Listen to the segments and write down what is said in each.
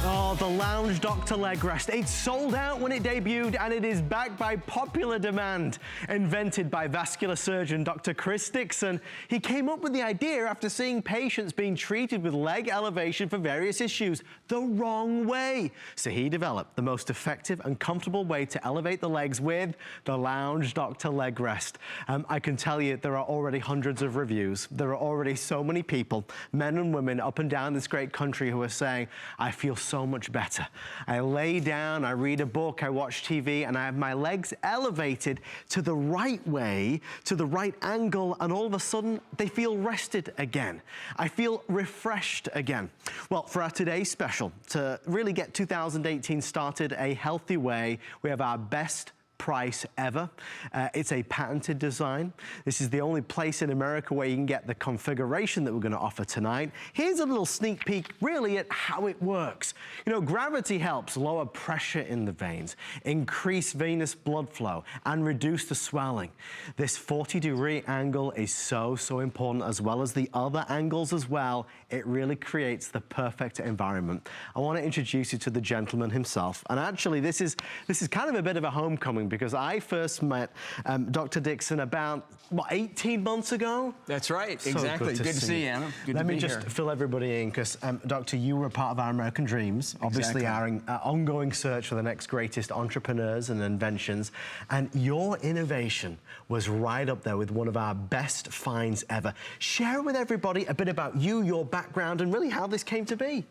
Oh, the Lounge Doctor leg rest. It sold out when it debuted, and it is backed by popular demand. Invented by vascular surgeon Dr. Chris Dixon, he came up with the idea after seeing patients being treated with leg elevation for various issues the wrong way. So he developed the most effective and comfortable way to elevate the legs with the Lounge Doctor leg rest. I can tell you there are already hundreds of reviews. There are already so many people, men and women up and down this great country, who are saying, I feel so much better. I lay down, I read a book, I watch TV, and I have my legs elevated to the right way, to the right angle, and all of a sudden, they feel rested again. I feel refreshed again. Well, for our today's special, to really get 2018 started a healthy way, we have our best price ever. It's a patented design. This is the only place in America where you can get the configuration that we're going to offer tonight. Here's a little sneak peek really at how it works. You know, gravity helps lower pressure in the veins, increase venous blood flow, and reduce the swelling. This 40-degree angle is so important, as well as the other angles as well. It really creates the perfect environment. I want to introduce you to the gentleman himself. And actually, this is kind of a bit of a homecoming, because I first met Dr. Dixon about, what, 18 months ago? That's right, So exactly. Good to see you, Anna. Good to be here. Let me just fill everybody in, because, Doctor, you were a part of our American Dreams, obviously our ongoing search for the next greatest entrepreneurs and inventions, and your innovation was right up there with one of our best finds ever. Share with everybody a bit about you, your background, and really how this came to be.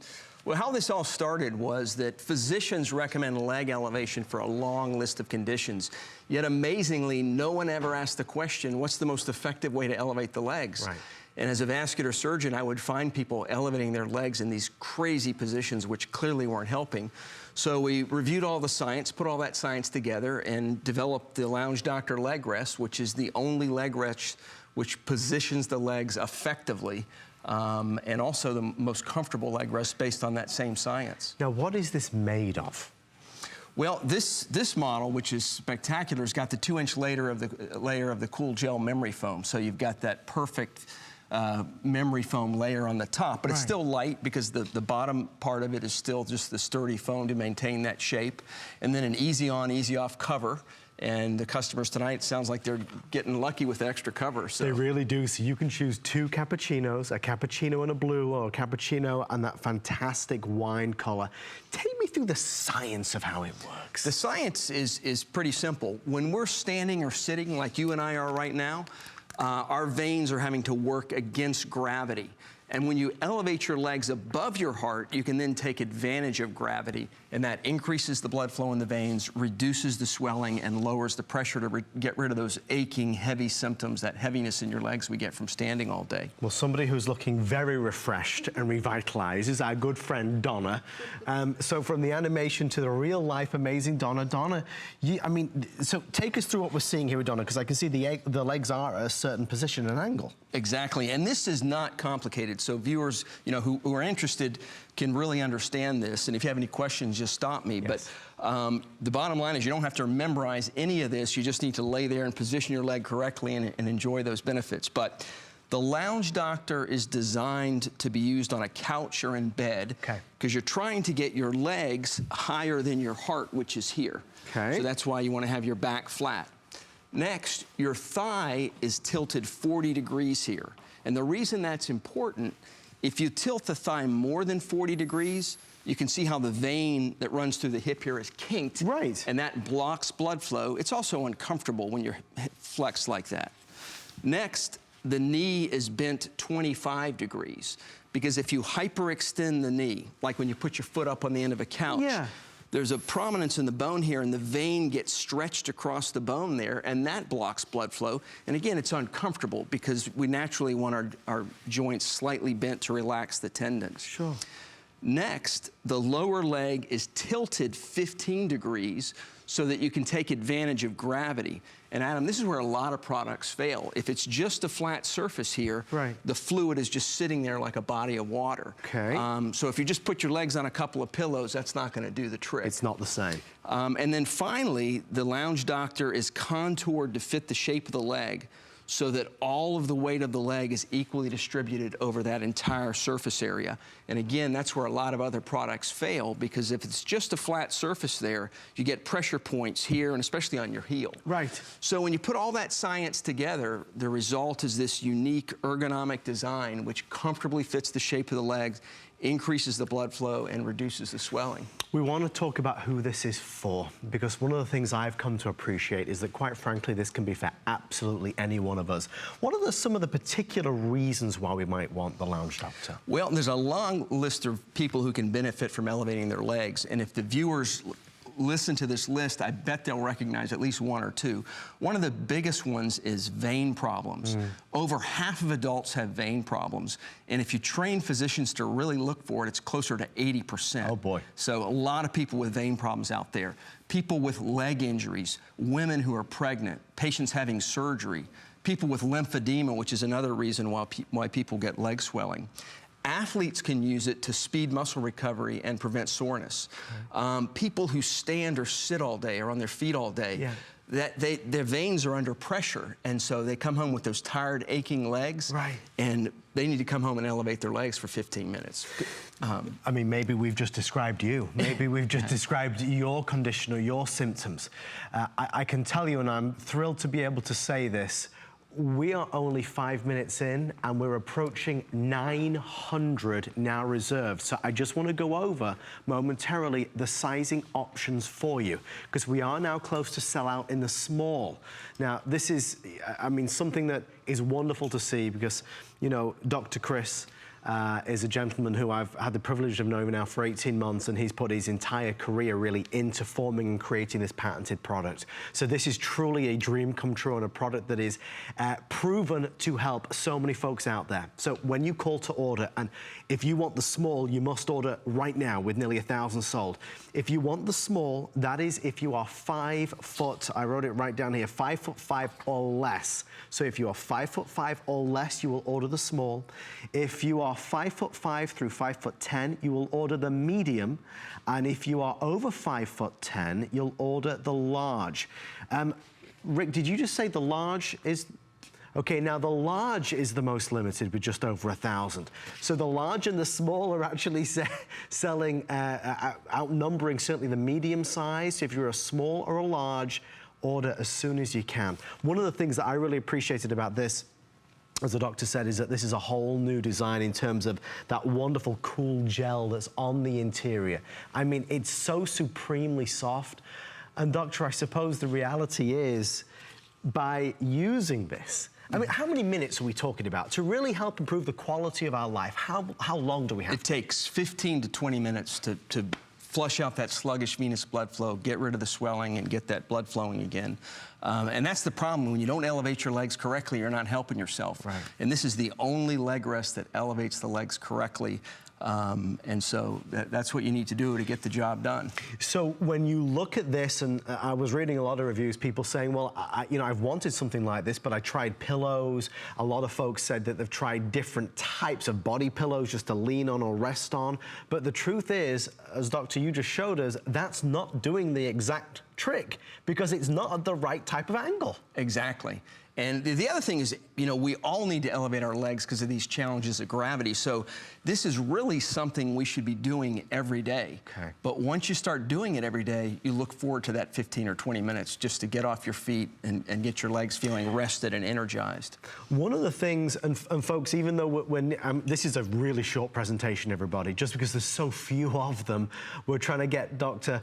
Well, how this all started was that physicians recommend leg elevation for a long list of conditions. Yet amazingly, no one ever asked the question, what's the most effective way to elevate the legs? Right. And as a vascular surgeon, I would find people elevating their legs in these crazy positions which clearly weren't helping. So we reviewed all the science, put all that science together, and developed the Lounge Doctor leg rest, which is the only leg rest which positions the legs effectively, and also the most comfortable leg rest based on that same science. Now, what is this made of? Well, this model, which is spectacular, has got the 2-inch layer of the cool gel memory foam. So you've got that perfect memory foam layer on the top, but it's still light because the bottom part of it is still just the sturdy foam to maintain that shape. And then an easy on, easy off cover. And the customers tonight, sounds like they're getting lucky with the extra cover. So. They really do. So you can choose 2 cappuccinos, a cappuccino and a blue, or a cappuccino and that fantastic wine color. Take me through the science of how it works. The science is pretty simple. When we're standing or sitting like you and I are right now, our veins are having to work against gravity. And when you elevate your legs above your heart, you can then take advantage of gravity, and that increases the blood flow in the veins, reduces the swelling, and lowers the pressure to get rid of those aching, heavy symptoms, that heaviness in your legs we get from standing all day. Well, somebody who's looking very refreshed and revitalized is our good friend Donna. So from the animation to the real life, amazing Donna. Donna, so take us through what we're seeing here with Donna, because I can see the legs are at a certain position and angle. Exactly, and this is not complicated. So viewers, who are interested can really understand this. And if you have any questions, just stop me. Yes. But the bottom line is you don't have to memorize any of this. You just need to lay there and position your leg correctly and enjoy those benefits. But the Lounge Doctor is designed to be used on a couch or in bed, because you're trying to get your legs higher than your heart, which is here. So that's why you want to have your back flat. Next, your thigh is tilted 40 degrees here. And the reason that's important, if you tilt the thigh more than 40 degrees, you can see how the vein that runs through the hip here is kinked. Right. And that blocks blood flow. It's also uncomfortable when you're flexed like that. Next, the knee is bent 25 degrees. Because if you hyperextend the knee, like when you put your foot up on the end of a couch, there's a prominence in the bone here, and the vein gets stretched across the bone there, and that blocks blood flow. And again, it's uncomfortable because we naturally want our joints slightly bent to relax the tendons. Sure. Next, the lower leg is tilted 15 degrees so that you can take advantage of gravity. And Adam, this is where a lot of products fail. If it's just a flat surface here, the fluid is just sitting there like a body of water. So if you just put your legs on a couple of pillows, that's not going to do the trick. It's not the same. And then finally, the Lounge Doctor is contoured to fit the shape of the leg. so that all of the weight of the leg is equally distributed over that entire surface area. And again, that's where a lot of other products fail, because if it's just a flat surface there, you get pressure points here and especially on your heel. Right. So when you put all that science together, the result is this unique ergonomic design which comfortably fits the shape of the legs, increases the blood flow, and reduces the swelling. We want to talk about who this is for, because one of the things I've come to appreciate is that, quite frankly, this can be for absolutely any one of us. What are some of the particular reasons why we might want the Lounge Doctor? Well, there's a long list of people who can benefit from elevating their legs, and if the viewers listen to this list, I bet they'll recognize at least one or two. One of the biggest ones is vein problems. Over half of adults have vein problems, and if you train physicians to really look for it, it's closer to 80%. Oh boy. So a lot of people with vein problems out there. People with leg injuries, women who are pregnant, patients having surgery, people with lymphedema, which is another reason why people get leg swelling. Athletes can use it to speed muscle recovery and prevent soreness. People who stand or sit all day or on their feet all day, their veins are under pressure, and so they come home with those tired, aching legs, and they need to come home and elevate their legs for 15 minutes. I mean, maybe we've just described you. Maybe we've just described your condition or your symptoms. I can tell you, and I'm thrilled to be able to say this, we are only 5 minutes in, and we're approaching 900 now reserved. So I just want to go over momentarily the sizing options for you, because we are now close to sell out in the small. Now, this is, I mean, something that is wonderful to see, because, you know, Dr. Chris is a gentleman who I've had the privilege of knowing now for 18 months, and he's put his entire career really into forming and creating this patented product. So this is truly a dream come true, and a product that is proven to help so many folks out there. So when you call to order, and if you want the small, you must order right now with nearly 1,000 sold. If you want the small, that is if you are 5 foot, I wrote it right down here, 5'5" or less. So if you are 5'5" or less, you will order the small. If you are 5'5" through 5'10", you will order the medium. And if you are over 5'10", you'll order the large. Rick, did you just say the large is... Okay, now the large is the most limited with just over 1,000. So the large and the small are actually selling, outnumbering certainly the medium size. So if you're a small or a large, order as soon as you can. One of the things that I really appreciated about this, as the doctor said, is that this is a whole new design in terms of that wonderful cool gel that's on the interior. I mean, it's so supremely soft. And doctor, I suppose the reality is, by using this, I mean, how many minutes are we talking about to really help improve the quality of our life? How long do we have? It takes 15 to 20 minutes to flush out that sluggish venous blood flow, get rid of the swelling, and get that blood flowing again. And that's the problem. When you don't elevate your legs correctly, you're not helping yourself. Right. And this is the only leg rest that elevates the legs correctly. And so that's what you need to do to get the job done. So when you look at this, and I was reading a lot of reviews, people saying, well, you know, I've wanted something like this, but I tried pillows. A lot of folks said that they've tried different types of body pillows just to lean on or rest on. But the truth is, as Doctor, you just showed us, that's not doing the exact trick, because it's not at the right type of angle. Exactly. And the other thing is, you know, we all need to elevate our legs because of these challenges of gravity. So this is really something we should be doing every day. Okay. But once you start doing it every day, you look forward to that 15 or 20 minutes just to get off your feet and get your legs feeling rested and energized. One of the things, and folks, even though this is a really short presentation, everybody, just because there's so few of them, we're trying to get Dr.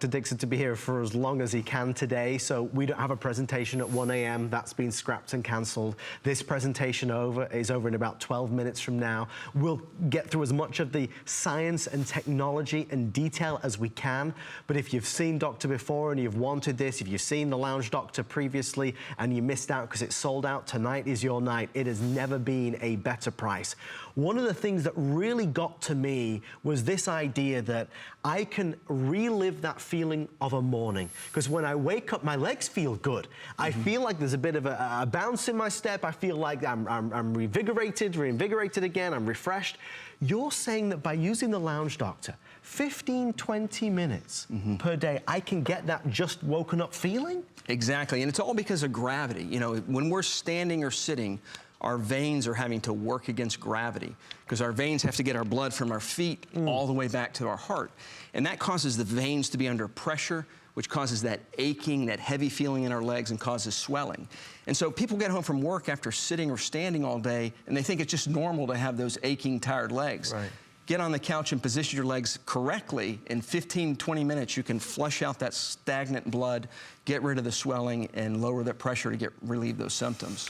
Dixon to be here for as long as he can today. So we don't have a presentation at 1 a.m. That's been scrapped and cancelled. This presentation is over in about 12 minutes from now. We'll get through as much of the science and technology and detail as we can. But if you've seen Doctor before and you've wanted this, if you've seen the Lounge Doctor previously and you missed out because it's sold out, tonight is your night. It has never been a better price. One of the things that really got to me was this idea that I can relive that feeling of a morning. Because when I wake up, my legs feel good. I feel like there's a bit of a bounce in my step. I feel like I'm reinvigorated again, I'm refreshed. You're saying that by using the Lounge Doctor, 15, 20 minutes per day, I can get that just woken up feeling? Exactly, and it's all because of gravity. You know, when we're standing or sitting, our veins are having to work against gravity because our veins have to get our blood from our feet all the way back to our heart. And that causes the veins to be under pressure, which causes that aching, that heavy feeling in our legs and causes swelling. And so people get home from work after sitting or standing all day and they think it's just normal to have those aching, tired legs. Right. Get on the couch and position your legs correctly. In 15, 20 minutes, you can flush out that stagnant blood, get rid of the swelling, and lower the pressure to relieve those symptoms.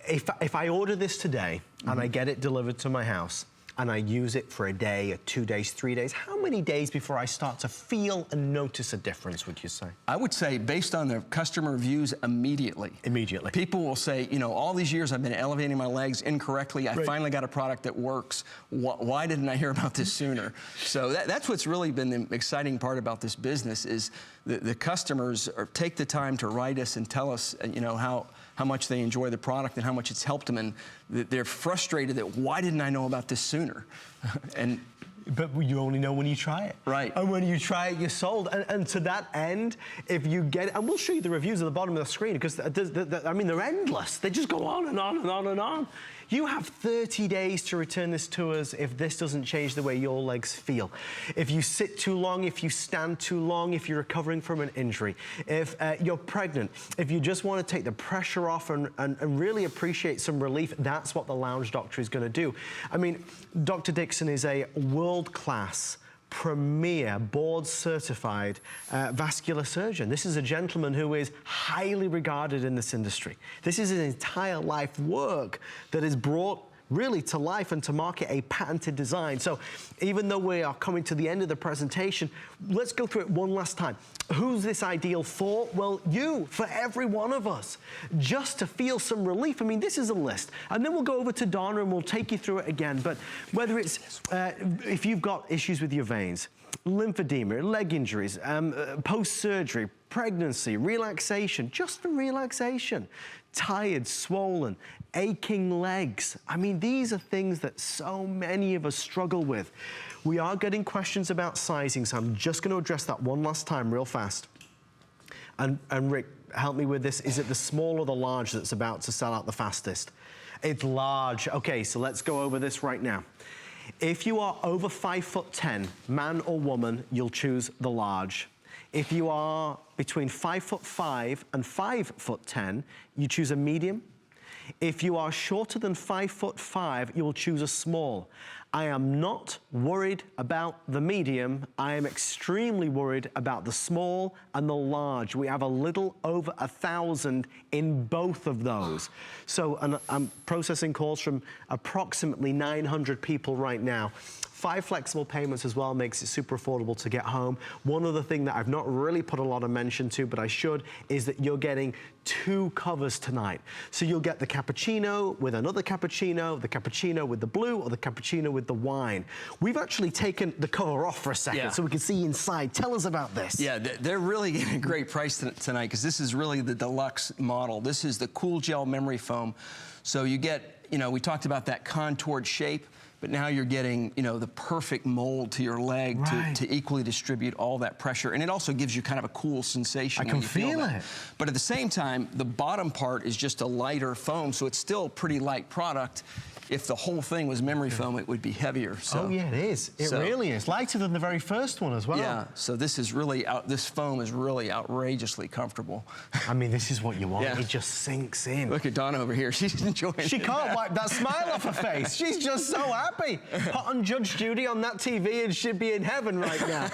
If I order this today and I get it delivered to my house, and I use it for a day, or 2 days, 3 days, how many days before I start to feel and notice a difference, would you say? I would say, based on the customer reviews, immediately. Immediately. People will say, you know, all these years I've been elevating my legs incorrectly. I finally got a product that works. Why didn't I hear about this sooner? So that's what's really been the exciting part about this business is the customers take the time to write us and tell us, you know, how much they enjoy the product and how much it's helped them, and they're frustrated that why didn't I know about this sooner? But you only know when you try it. Right. And when you try it, you're sold. And to that end, if you get it, and we'll show you the reviews at the bottom of the screen, because, I mean, they're endless. They just go on and on and on and on. You have 30 days to return this to us if this doesn't change the way your legs feel. If you sit too long, if you stand too long, if you're recovering from an injury, if you're pregnant, if you just want to take the pressure off and really appreciate some relief, that's what the Lounge Doctor is going to do. I mean, Dr. Dixon is a world-class, premier, board-certified vascular surgeon. This is a gentleman who is highly regarded in this industry. This is his entire life work that is brought really to life and to market a patented design. So even though we are coming to the end of the presentation, let's go through it one last time. Who's this ideal for? Well, you, for every one of us, just to feel some relief. I mean, this is a list. And then we'll go over to Donna and we'll take you through it again. But whether it's, if you've got issues with your veins, lymphedema, leg injuries, post-surgery, pregnancy, relaxation, just for relaxation, tired, swollen, aching legs. I mean, these are things that so many of us struggle with. We are getting questions about sizing, so I'm just going to address that one last time real fast. And Rick, help me with this. Is it the small or the large that's about to sell out the fastest? It's large. Okay, so let's go over this right now. If you are over 5'10", man or woman, you'll choose the large. If you are between 5'5" and 5'10", you choose a medium. If you are shorter than 5'5", you will choose a small. I am not worried about the medium. I am extremely worried about the small and the large. We have a little over 1,000 in both of those. So, and I'm processing calls from approximately 900 people right now. 5 flexible payments as well makes it super affordable to get home. One other thing that I've not really put a lot of mention to, but I should, is that you're getting 2 covers tonight. So you'll get the cappuccino with another cappuccino, the cappuccino with the blue, or the cappuccino with the wine. We've actually taken the cover off for a second so we can see inside. Tell us about this. Yeah, they're really getting a great price tonight because this is really the deluxe model. This is the Cool Gel Memory Foam. So you get, you know, we talked about that contoured shape, but now you're getting, you know, the perfect mold to your leg to equally distribute all that pressure. And it also gives you kind of a cool sensation. I can feel it. But at the same time, the bottom part is just a lighter foam, so it's still a pretty light product. If the whole thing was memory foam, it would be heavier. So, oh yeah, it is. It really is. Lighter than the very first one as well. Yeah, so this is really, this foam is really outrageously comfortable. I mean, this is what you want. It just sinks in. Look at Donna over here. She's enjoying it. She can't wipe that smile off her face. She's just so happy. Put on Judge Judy on that TV and she'd be in heaven right now.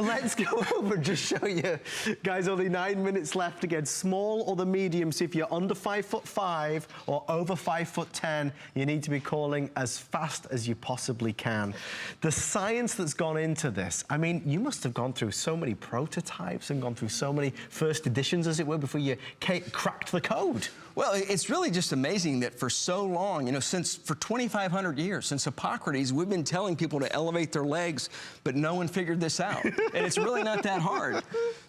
Let's go over and just show you. Guys, only 9 minutes left again. Small or the medium. So if you're under 5'5" or over 5'10", you need to be calling as fast as you possibly can. The science that's gone into this, I mean, you must have gone through so many prototypes and gone through so many first editions, as it were, before you cracked the code. Well, it's really just amazing that for so long, you know, for 2,500 years, since Hippocrates, we've been telling people to elevate their legs, but no one figured this out. And it's really not that hard.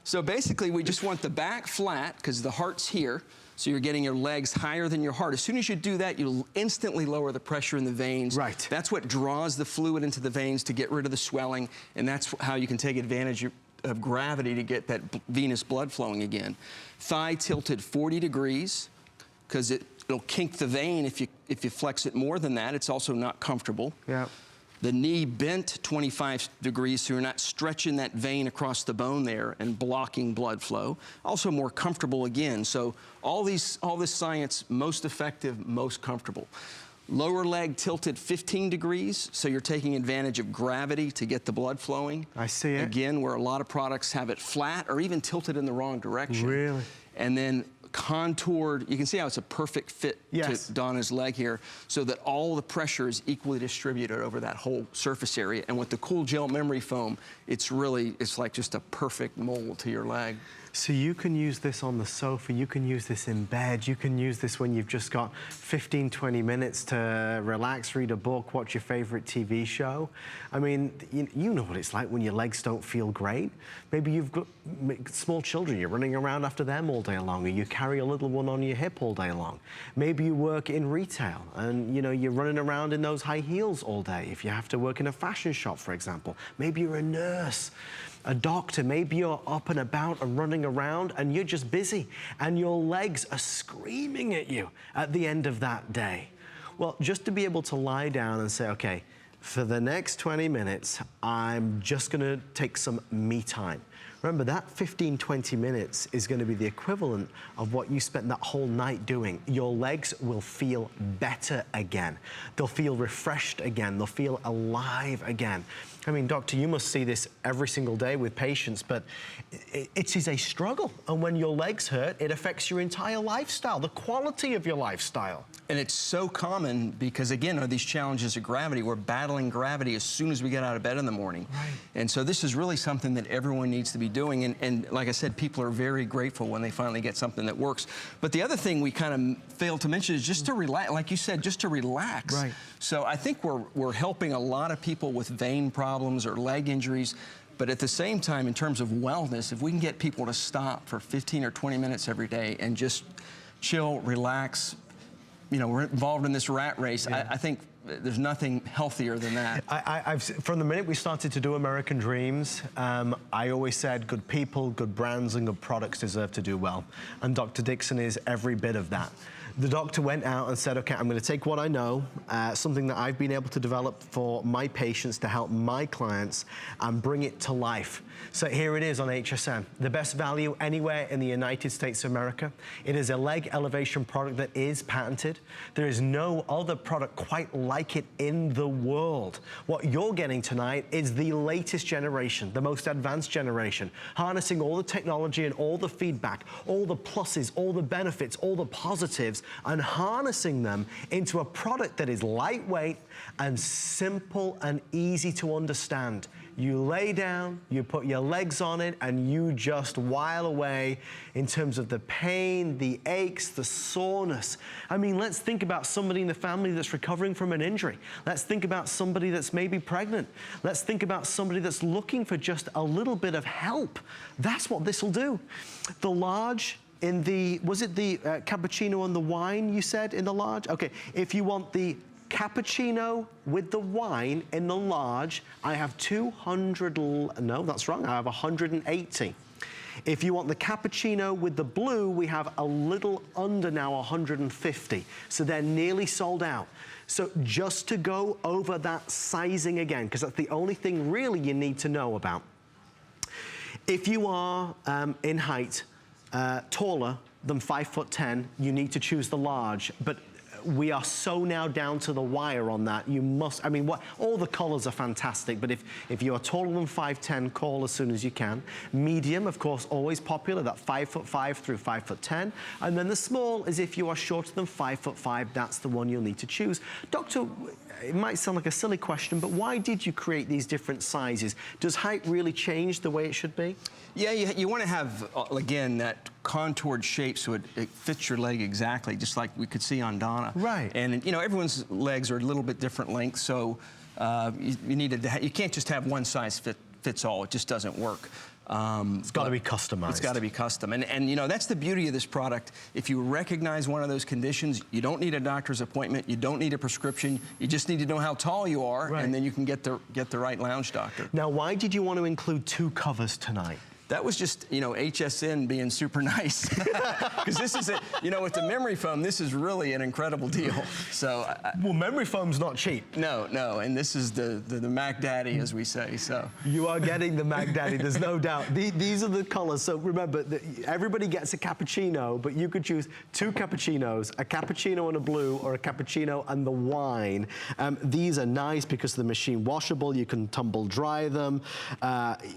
So basically, we just want the back flat, because the heart's here. So you're getting your legs higher than your heart. As soon as you do that, you'll instantly lower the pressure in the veins. Right. That's what draws the fluid into the veins to get rid of the swelling, and that's how you can take advantage of gravity to get that venous blood flowing again. Thigh tilted 40 degrees, because it'll kink the vein if you flex it more than that. It's also not comfortable. Yeah. The knee bent 25 degrees, so you're not stretching that vein across the bone there and blocking blood flow. Also more comfortable again. So all this science, most effective, most comfortable. Lower leg tilted 15 degrees, so you're taking advantage of gravity to get the blood flowing. I see it. Again, where a lot of products have it flat or even tilted in the wrong direction. Really? And then contoured, you can see how it's a perfect fit to Donna's leg here, so that all the pressure is equally distributed over that whole surface area. And with the cool gel memory foam, it's like just a perfect mold to your leg. So you can use this on the sofa, you can use this in bed, you can use this when you've just got 15, 20 minutes to relax, read a book, watch your favorite TV show. I mean, you know what it's like when your legs don't feel great. Maybe you've got small children, you're running around after them all day long, or you carry a little one on your hip all day long. Maybe you work in retail and you're running around in those high heels all day. If you have to work in a fashion shop, for example. Maybe you're a nurse, a doctor, maybe you're up and about and running around and you're just busy and your legs are screaming at you at the end of that day. Well, just to be able to lie down and say, okay, for the next 20 minutes, I'm just gonna take some me time. Remember, that 15, 20 minutes is gonna be the equivalent of what you spent that whole night doing. Your legs will feel better again. They'll feel refreshed again. They'll feel alive again. I mean, doctor, you must see this every single day with patients, but it is a struggle. And when your legs hurt, it affects your entire lifestyle, the quality of your lifestyle. And it's so common because, again, are these challenges of gravity. We're battling gravity as soon as we get out of bed in the morning. Right. And so this is really something that everyone needs to be doing. And like I said, people are very grateful when they finally get something that works. But the other thing we kind of failed to mention is just to relax. Like you said, just to relax. Right. So I think we're helping a lot of people with vein problems or leg injuries. But at the same time, in terms of wellness, if we can get people to stop for 15 or 20 minutes every day and just chill, relax, we're involved in this rat race. Yeah. I think there's nothing healthier than that. From the minute we started to do American Dreams, I always said good people, good brands, and good products deserve to do well. And Dr. Dixon is every bit of that. The doctor went out and said, okay, I'm going to take what I know, something that I've been able to develop for my patients to help my clients, and bring it to life. So here it is on HSN, the best value anywhere in the United States of America. It is a leg elevation product that is patented. There is no other product quite like it in the world. What you're getting tonight is the latest generation, the most advanced generation, harnessing all the technology and all the feedback, all the pluses, all the benefits, all the positives, and harnessing them into a product that is lightweight and simple and easy to understand. You lay down, you put your legs on it, and you just while away in terms of the pain, the aches, the soreness. I mean, let's think about somebody in the family that's recovering from an injury. Let's think about somebody that's maybe pregnant. Let's think about somebody that's looking for just a little bit of help. That's what this will do. The large, was it the cappuccino and the wine you said in the large? Okay, if you want the cappuccino with the wine in the large, I have 200, no, that's wrong, I have 180. If you want the cappuccino with the blue, we have a little under now 150. So they're nearly sold out. So just to go over that sizing again, because that's the only thing really you need to know about. If you are in height, taller than 5'10", you need to choose the large, but we are so now down to the wire on that. You must, I mean, all the colors are fantastic, but if you are taller than 5'10", call as soon as you can. Medium, of course, always popular, that 5'5" through 5'10". And then the small is if you are shorter than 5'5", that's the one you'll need to choose. Doctor, it might sound like a silly question, but why did you create these different sizes? Does height really change the way it should be? Yeah, you want to have, again, that contoured shape so it fits your leg exactly, just like we could see on Donna. Right. And, everyone's legs are a little bit different lengths, so you can't just have one size fits all. It just doesn't work. It's got to be customized. It's got to be custom. And you know, that's the beauty of this product. If you recognize one of those conditions, you don't need a doctor's appointment, you don't need a prescription, you just need to know how tall you are, right. and then you can get the right lounge doctor. Now, why did you want to include 2 covers tonight? That was just, you know, HSN being super nice. Because this is, you know, with the memory foam, this is really an incredible deal. So, well, memory foam's not cheap. No, and this is the Mac Daddy, as we say, so. You are getting the Mac Daddy, there's no doubt. These are the colors, so remember, everybody gets a cappuccino, but you could choose 2 cappuccinos, a cappuccino and a blue, or a cappuccino and the wine. These are nice because they're machine washable, you can tumble dry them.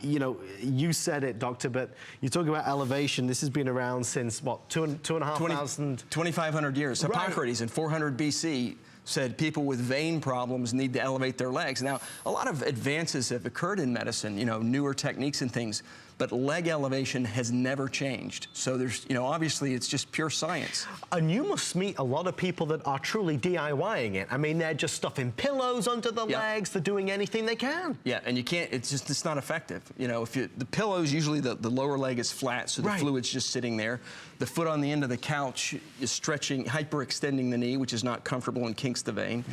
You know, you said it, Doctor, but you talk about elevation. This has been around since, what, 2,500 years. Hippocrates in 400 BC said people with vein problems need to elevate their legs. Now, a lot of advances have occurred in medicine, you know, newer techniques and things, but leg elevation has never changed. So there's, you know, obviously it's just pure science. And you must meet a lot of people that are truly DIYing it. I mean, they're just stuffing pillows under the legs, they're doing anything they can. Yeah, and you can't, it's not effective. You know, the pillows, usually the lower leg is flat, so the fluid's just sitting there. The foot on the end of the couch is stretching, hyperextending the knee, which is not comfortable and kinks the vein.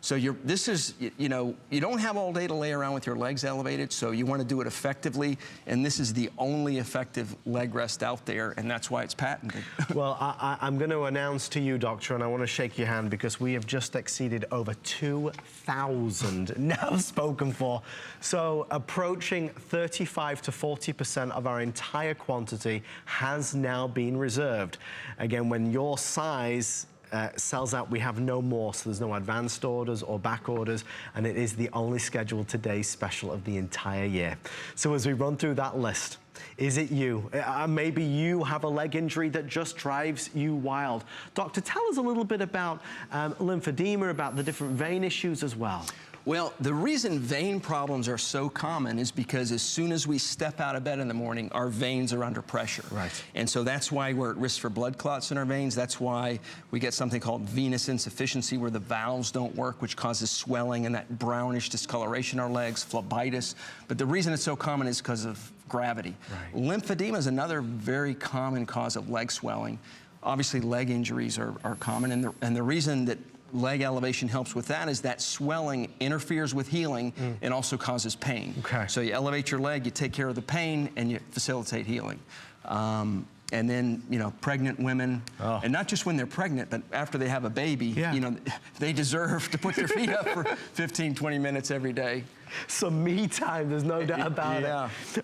So this is, you know, you don't have all day to lay around with your legs elevated, so you want to do it effectively, and this is the only effective leg rest out there, and that's why it's patented. Well, I'm going to announce to you, Doctor, and I want to shake your hand because we have just exceeded over 2,000 now spoken for. So approaching 35 to 40% of our entire quantity has now been reserved. Again, when your size sells out, we have no more, so there's no advanced orders or back orders, and it is the only scheduled today's special of the entire year. So as we run through that list, is it you? Maybe you have a leg injury that just drives you wild. Doctor, tell us a little bit about lymphedema, about the different vein issues as well. Well, the reason vein problems are so common is because as soon as we step out of bed in the morning, our veins are under pressure. Right. And so that's why we're at risk for blood clots in our veins. That's why we get something called venous insufficiency, where the valves don't work, which causes swelling and that brownish discoloration in our legs, phlebitis. But the reason it's so common is because of gravity. Right. Lymphedema is another very common cause of leg swelling. Obviously, leg injuries are common, and the reason that leg elevation helps with that is that swelling interferes with healing and also causes pain. Okay. So you elevate your leg, you take care of the pain, and you facilitate healing. And then, you know, pregnant women, and not just when they're pregnant, but after they have a baby, you know, they deserve to put their feet up for 15, 20 minutes every day. Some me time, there's no doubt about it.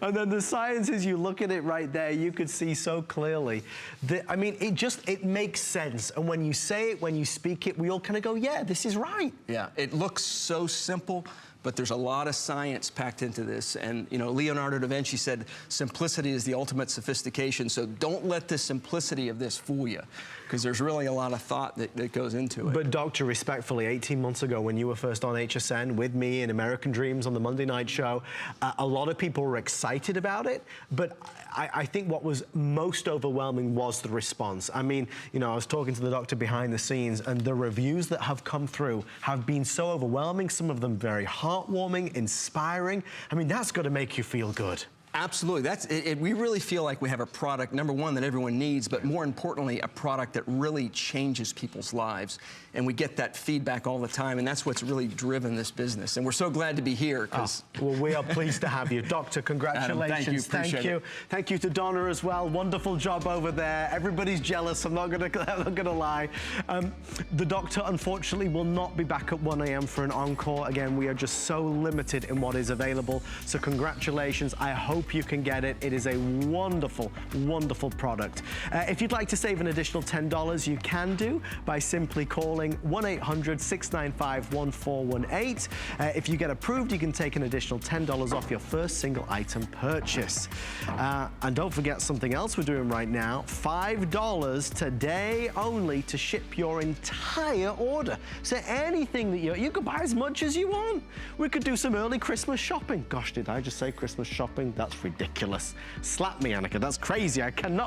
And then the science is, you look at it right there, you could see so clearly that, I mean, it makes sense. And when you say it, when you speak it, we all kind of go, yeah, this is right. Yeah, it looks so simple, but there's a lot of science packed into this. And, you know, Leonardo da Vinci said, simplicity is the ultimate sophistication. So don't let the simplicity of this fool you, because there's really a lot of thought that goes into it. But Doctor, respectfully, 18 months ago when you were first on HSN with me in American Dreams on the Monday night show, a lot of people were excited about it, but I think what was most overwhelming was the response. I mean, you know, I was talking to the doctor behind the scenes, and the reviews that have come through have been so overwhelming, some of them very heartwarming, inspiring. I mean, that's got to make you feel good. Absolutely. We really feel like we have a product, number one, that everyone needs, but more importantly, a product that really changes people's lives. And we get that feedback all the time, and that's what's really driven this business. And we're so glad to be here. Well, we are pleased to have you. Doctor, congratulations. Adam, thank you. Thank you to Donna as well. Wonderful job over there. Everybody's jealous. I'm not gonna lie. The doctor, unfortunately, will not be back at 1 a.m. for an encore. Again, we are just so limited in what is available. So congratulations. I hope you can get it. It is a wonderful, wonderful product. If you'd like to save an additional $10, you can do by simply calling 1-800-695-1418. If you get approved, you can take an additional $10 off your first single item purchase. And don't forget something else we're doing right now, $5 today only to ship your entire order. So anything that you can buy as much as you want. We could do some early Christmas shopping. Gosh, did I just say Christmas shopping? That's ridiculous. Slap me, Annika. That's crazy. I cannot